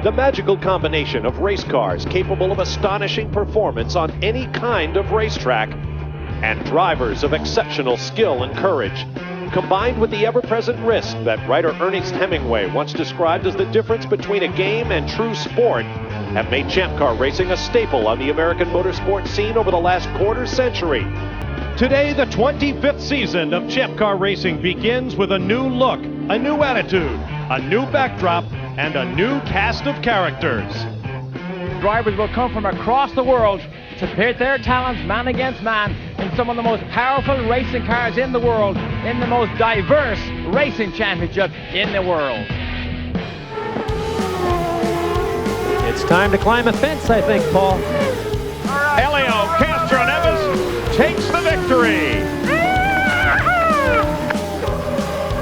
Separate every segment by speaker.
Speaker 1: The magical combination of race cars capable of astonishing performance on any kind of racetrack and drivers of exceptional skill and courage, combined with the ever-present risk that writer Ernest Hemingway once described as the difference between a game and true sport, have made champ car racing a staple on the American motorsport scene over the last quarter century. Today, the 25th season of champ car racing begins with a new look, a new attitude, a new backdrop, and a new cast of characters.
Speaker 2: Drivers will come from across the world to pit their talents man against man in some of the most powerful racing cars in the world, in the most diverse racing championship in the world.
Speaker 3: It's time to climb a fence, I think, Paul.
Speaker 4: Helio Castroneves takes the victory.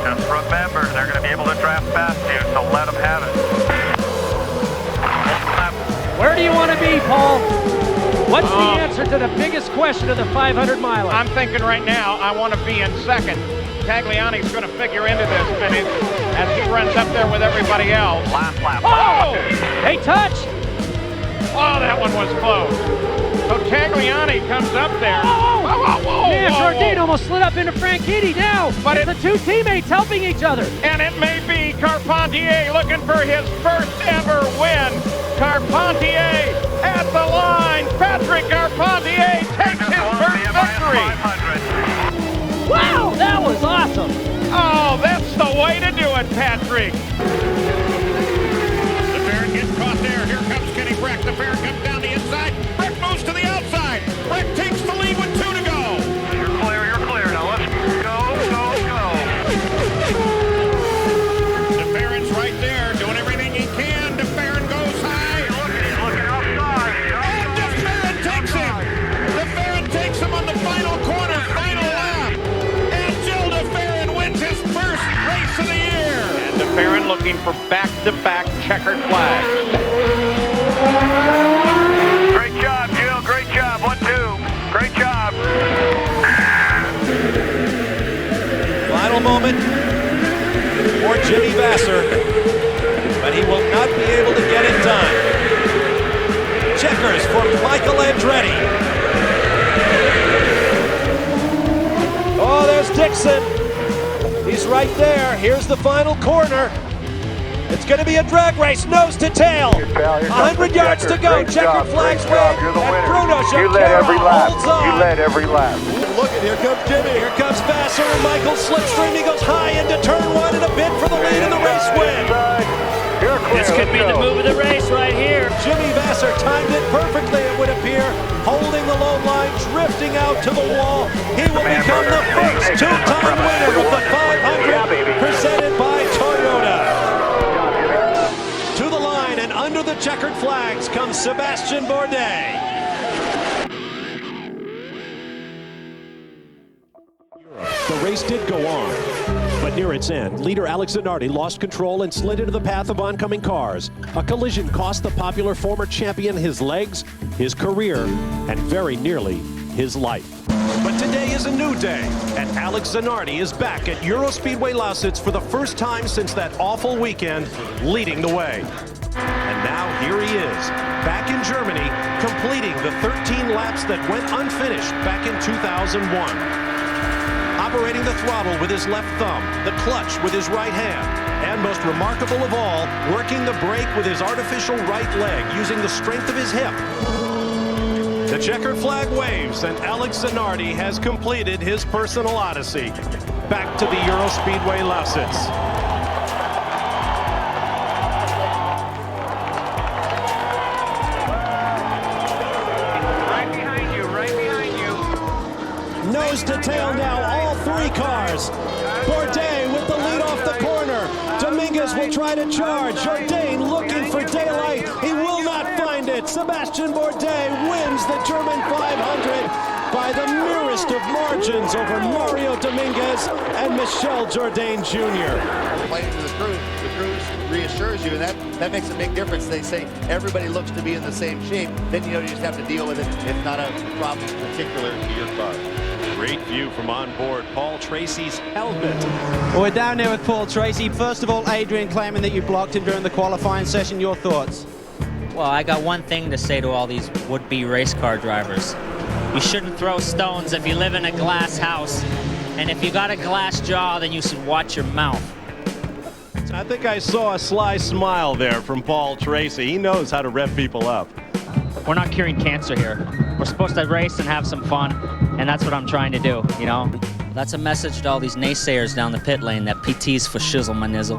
Speaker 5: Just remember, they're going to be able to draft past you, so let them have it.
Speaker 3: Where do you want to be, Paul? What's the answer to the biggest question of the 500-miler?
Speaker 4: I'm thinking right now I want to be in second. Tagliani's going to figure into this finish as he runs up there with everybody else.
Speaker 5: Last lap.
Speaker 3: Oh! Hey, touch!
Speaker 4: Oh, that one was close. So Tagliani comes up there.
Speaker 3: Man, Jourdain almost slid up into Franchitti now. But it's the two teammates helping each other.
Speaker 4: And it may be Carpentier looking for his first ever win. Carpentier at the line. Patrick Carpentier takes his first victory.
Speaker 3: Wow, that was awesome.
Speaker 4: Oh, that's the way to do it, Patrick. The Baron gets caught there. Here comes Kenny Breck. The Baron comes down the inside. Breck moves to the outside. Breck takes the lead with 2 to go.
Speaker 5: You're clear. Now let's go.
Speaker 4: The Baron's right there doing everything he can. The Baron goes high.
Speaker 5: He's looking outside.
Speaker 4: And the Baron takes him. The Baron takes him on the final corner, final lap. And Jill the Baron wins his first race of the year. And the Baron looking for back-to-back checkered flags.
Speaker 5: Great job, Jill. Great job. 1-2. Great job.
Speaker 1: Final moment for Jimmy Vasser, but he will not be able to get it done. Checkers for Michael Andretti. Oh, there's Dixon. He's right there. Here's the final corner. It's going to be a drag race, nose to tail. 100 yards to go. Checkered flags wave, and Bruno Junqueira holds on.
Speaker 5: You led every lap.
Speaker 1: Look at, here comes Jimmy. Here comes Vasser and Michael slipstream. He goes high into turn 1 in a bid for the lead in the race win.
Speaker 3: This could be the move of the race right here.
Speaker 1: Jimmy Vasser timed it perfectly, it would appear, holding the low line, drifting out to the wall. He will become the first two-time winner of the 500 presented by Toyota. To the line and under the checkered flags comes Sébastien Bourdais. The race did go on, but near its end, leader Alex Zanardi lost control and slid into the path of oncoming cars. A collision cost the popular former champion his legs, his career, and very nearly his life. But today is a new day, and Alex Zanardi is back at Eurospeedway Lausitz for the first time since that awful weekend, leading the way. And now here he is, back in Germany, completing the 13 laps that went unfinished back in 2001. Operating the throttle with his left thumb, the clutch with his right hand, and most remarkable of all, working the brake with his artificial right leg, using the strength of his hip. The checkered flag waves, and Alex Zanardi has completed his personal odyssey back to the Eurospeedway Lausitz. Nose to tail now, all 3 cars. Bourdais with the lead off the corner. Dominguez will try to charge. Jourdain looking for daylight. He will not find it. Sébastien Bourdais wins the German 500 by the merest of margins over Mario Dominguez and Michel Jourdain Jr.
Speaker 6: Playing to the crew reassures you, and that makes a big difference. They say everybody looks to be in the same shape. Then you just have to deal with it. It's not a problem particular to your car.
Speaker 1: Great view from on board Paul Tracy's helmet.
Speaker 7: Well, we're down there with Paul Tracy. First of all, Adrian claiming that you blocked him during the qualifying session. Your thoughts?
Speaker 8: Well, I got one thing to say to all these would-be race car drivers. You shouldn't throw stones if you live in a glass house. And if you got a glass jaw, then you should watch your mouth.
Speaker 1: I think I saw a sly smile there from Paul Tracy. He knows how to rev people up.
Speaker 8: We're not curing cancer here. We're supposed to race and have some fun, and that's what I'm trying to do, you know? That's a message to all these naysayers down the pit lane that PT's for shizzle my nizzle.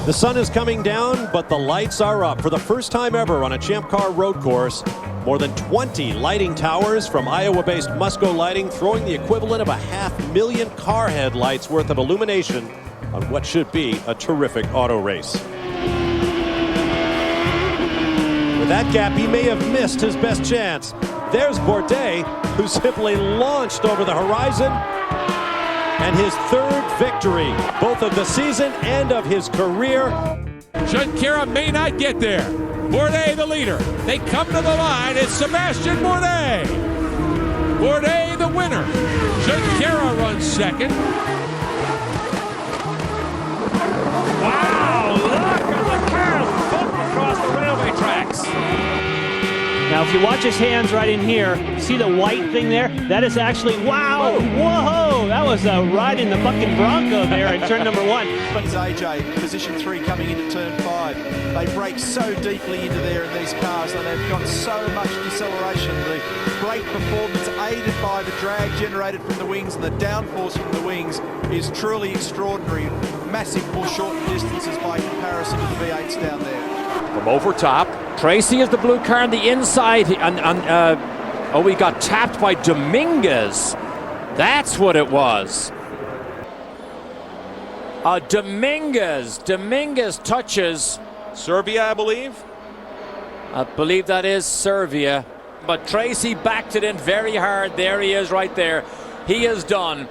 Speaker 1: The sun is coming down, but the lights are up. For the first time ever on a Champ Car road course, more than 20 lighting towers from Iowa-based Musco Lighting throwing the equivalent of 500,000 car headlights worth of illumination on what should be a terrific auto race. With that gap, he may have missed his best chance. There's Bourdais, who simply launched over the horizon, and his third victory, both of the season and of his career.
Speaker 9: Shunkera may not get there. Bourdais the leader. They come to the line. It's Sébastien Bourdais. Bourdais the winner. Shunkera runs second.
Speaker 3: Wow, look at the car bumping across the railway tracks. Now, if you watch his hands right in here, see the white thing there? That is actually, wow, whoa, that was a ride in the fucking Bronco there in turn number 1.
Speaker 10: It's AJ, position 3 coming into turn 5. They brake so deeply into there in these cars and they've got so much deceleration. The brake performance aided by the drag generated from the wings and the downforce from the wings is truly extraordinary. Massive foreshortened distances by comparison to the V8s down there.
Speaker 9: From over top, Tracy is the blue car on the inside. We got tapped by Dominguez. That's what it was. Dominguez touches
Speaker 1: Serbia, I believe.
Speaker 9: I believe that is Serbia. But Tracy backed it in very hard. There he is right there. He is done.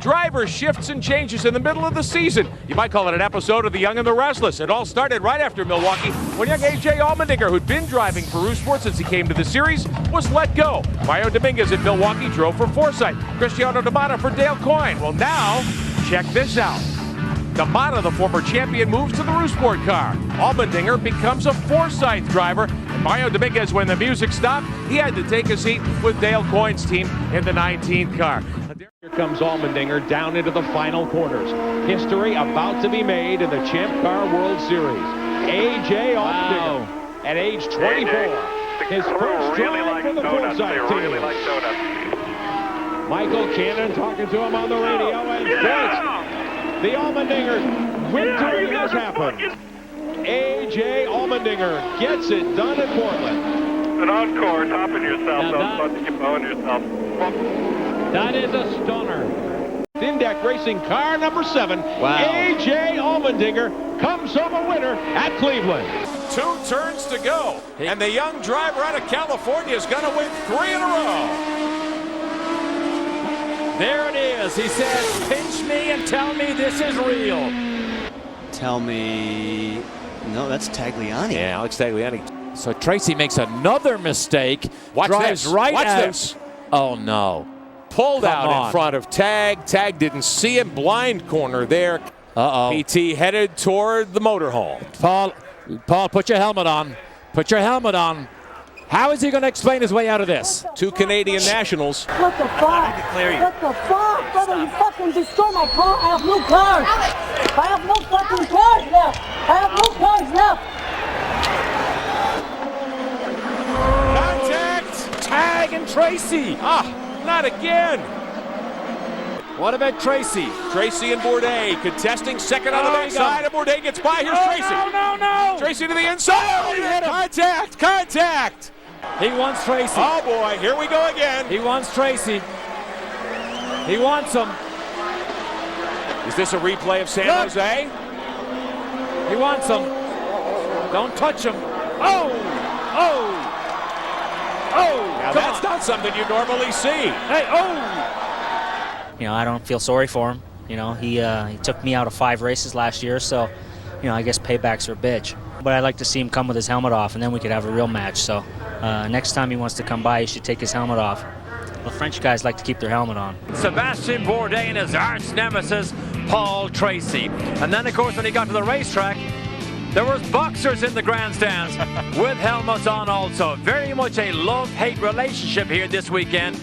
Speaker 4: Driver shifts and changes in the middle of the season. You might call it an episode of The Young and the Restless. It all started right after Milwaukee when young AJ Allmendinger, who'd been driving for Roost Sport since he came to the series, was let go. Mario Dominguez at Milwaukee drove for Forsythe. Cristiano D'Amato for Dale Coyne. Well, now, check this out. D'Amato, the former champion, moves to the Roost Sport car. Allmendinger becomes a Forsythe driver. And Mario Dominguez, when the music stopped, he had to take a seat with Dale Coyne's team in the 19th car.
Speaker 2: Here comes Allmendinger down into the final corners. History about to be made in the Champ Car World Series. AJ Allmendinger at age 24. His first drive for the Forsythe team. Michael Cannon talking to him on the radio. And the Allmendinger victory has happened. AJ Allmendinger gets it done at Portland.
Speaker 5: An encore, topping yourself, don't keep blowing yourself.
Speaker 2: That is a stunner. Index Racing car number 7.
Speaker 7: Wow.
Speaker 2: AJ Allmendinger comes home a winner at Cleveland.
Speaker 4: 2 turns to go. And the young driver out of California is going to win 3 in a row.
Speaker 9: There it is. He says, pinch me and tell me this is real.
Speaker 7: Tell me... No, that's Tagliani.
Speaker 9: Yeah, Alex Tagliani. So Tracy makes another mistake.
Speaker 4: Watch
Speaker 9: drives
Speaker 4: this.
Speaker 9: right
Speaker 4: Watch
Speaker 9: out.
Speaker 4: this.
Speaker 9: Oh, no.
Speaker 4: Pulled
Speaker 9: Come
Speaker 4: out
Speaker 9: on.
Speaker 4: in front of Tag. Tag didn't see him. Blind corner there.
Speaker 9: Uh-oh.
Speaker 4: PT headed toward the motorhome.
Speaker 9: Paul, put your helmet on. Put your helmet on. How is he going to explain his way out of this?
Speaker 4: 2 Canadian nationals.
Speaker 11: What the fuck? What the fuck? Brother, you fucking destroy my car. I have no cars. I have no fucking cars left. I have no cars left.
Speaker 4: Contact!
Speaker 9: Tag and Tracy.
Speaker 4: Not again.
Speaker 9: What about Tracy?
Speaker 4: Tracy and Bourdais contesting second on the backside, and Bourdais gets by. Here's Tracy.
Speaker 9: No.
Speaker 4: Tracy to the inside.
Speaker 9: He hit him.
Speaker 4: Contact.
Speaker 9: He wants Tracy.
Speaker 4: Oh boy, here we go again.
Speaker 9: He wants Tracy. He wants him.
Speaker 4: Is this a replay of San Jose?
Speaker 9: He wants him. Don't touch him. Oh!
Speaker 4: Now that's not something you normally see.
Speaker 9: Hey,
Speaker 8: You know, I don't feel sorry for him. You know, he took me out of 5 races last year, so, you know, I guess paybacks are a bitch. But I'd like to see him come with his helmet off, and then we could have a real match. So next time he wants to come by, he should take his helmet off. The French guys like to keep their helmet on.
Speaker 2: Sébastien Bourdais and his arch nemesis, Paul Tracy. And then, of course, when he got to the racetrack, there was boxers in the grandstands with helmets on also. Very much a love-hate relationship here this weekend.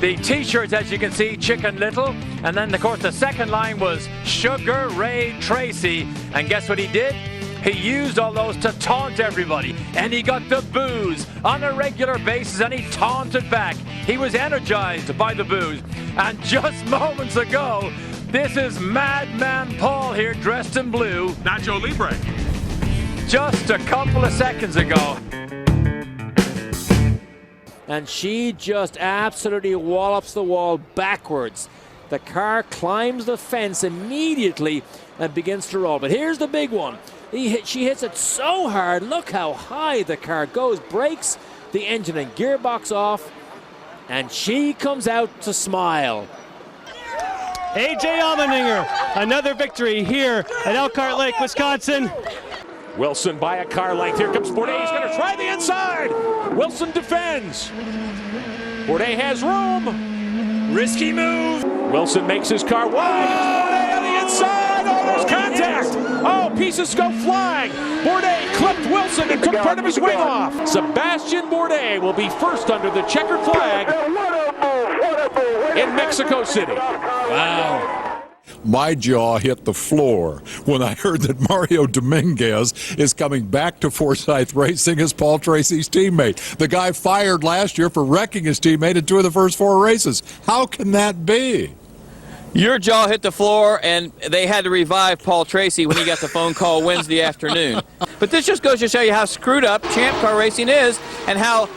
Speaker 2: The t-shirts, as you can see, Chicken Little. And then, of course, the second line was Sugar Ray Tracy. And guess what he did? He used all those to taunt everybody. And he got the boos on a regular basis, and he taunted back. He was energized by the boos. And just moments ago, this is Madman Paul here, dressed in blue.
Speaker 9: Nacho Libre.
Speaker 2: Just a couple of seconds ago. And she just absolutely wallops the wall backwards. The car climbs the fence immediately and begins to roll. But here's the big one. She hits it so hard. Look how high the car goes. Breaks the engine and gearbox off. And she comes out to smile.
Speaker 3: AJ Allmendinger, another victory here at Elkhart Lake, Wisconsin.
Speaker 9: Wilson by a car length. Here comes Bourdais. He's going to try the inside. Wilson defends. Bourdais has room. Risky move. Wilson makes his car wide. Bourdais on the inside. Oh, there's contact. Oh, pieces go flying. Bourdais clipped Wilson and took part of his wing off. Sébastien Bourdais will be first under the checkered flag in Mexico City.
Speaker 2: Wow.
Speaker 12: My jaw hit the floor when I heard that Mario Dominguez is coming back to Forsyth Racing as Paul Tracy's teammate. The guy fired last year for wrecking his teammate in 2 of the first 4 races. How can that be?
Speaker 13: Your jaw hit the floor, and they had to revive Paul Tracy when he got the phone call Wednesday afternoon. But this just goes to show you how screwed up Champ Car Racing is and how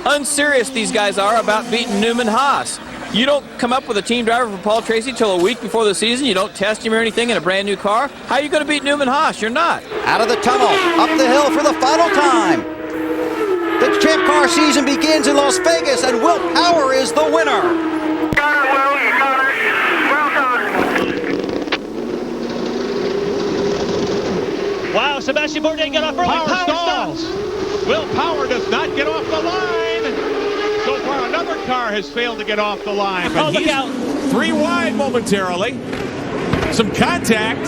Speaker 13: unserious these guys are about beating Newman Haas. You don't come up with a team driver for Paul Tracy till a week before the season. You don't test him or anything in a brand new car. How are you going to beat Newman Haas? You're not.
Speaker 7: Out of the tunnel, up the hill for the final time. The Champ Car season begins in Las Vegas, and Will Power is the winner.
Speaker 5: Got it, Will. You got it. Well done.
Speaker 3: Wow, Sébastien Bourdais got off early.
Speaker 9: Power stalls. Will Power does not get off the line. So far, another car has failed to get off the line. But
Speaker 3: look out.
Speaker 9: 3 wide momentarily. Some contact.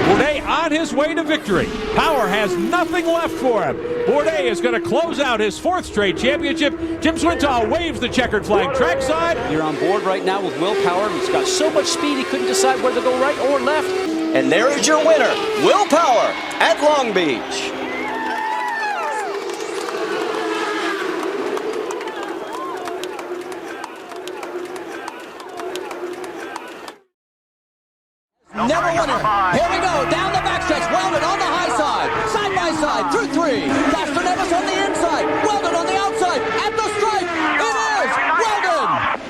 Speaker 9: Bourdais on his way to victory. Power has nothing left for him. Bourdais is going to close out his 4th straight championship. Jim Swinton waves the checkered flag trackside.
Speaker 7: You're on board right now with Will Power. He's got so much speed he couldn't decide whether to go right or left. And there is your winner, Will Power at Long Beach. Never winner. Here we go. Down the backstretch. Weldon on the high side. Side by side. Through 3.